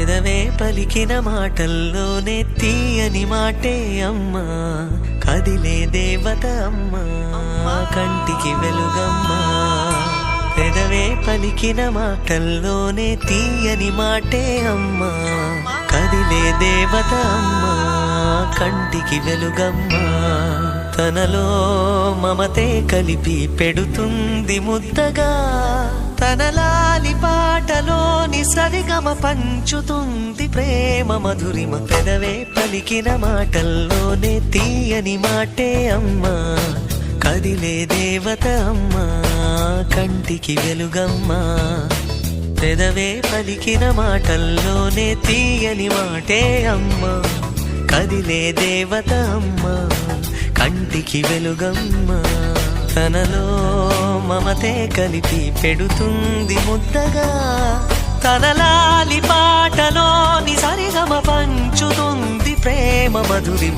పెదవే పలికిన మాటల్లోనే తీయని మాటే అమ్మా, కదిలే దేవత అమ్మా, కంటికి వెలుగమ్మా. పెదవే పలికిన మాటల్లోనే తీయని మాటే అమ్మా, కదిలే దేవత అమ్మా, కంటికి వెలుగమ్మా. తనలో మమతే కలిపి పెడుతుంది ముద్దగా, తన లాలి పాటలోని సరిగమ పంచుతుంది ప్రేమ మధురిమ. పెదవే పలికిన మాటల్లోనే తీయని మాటే అమ్మా, కదిలే దేవత అమ్మా, కంటికి వెలుగమ్మా. పెదవే పలికిన మాటల్లోనే తీయని మాటే అమ్మా, కదిలే దేవత అమ్మా, కంటికి వెలుగమ్మా. తనలో మమతే కలిపి పెడుతుంది ముద్దగా, తన లాలి పాటలోని సరిగమ పంచుతుంది ప్రేమ మధురిమ.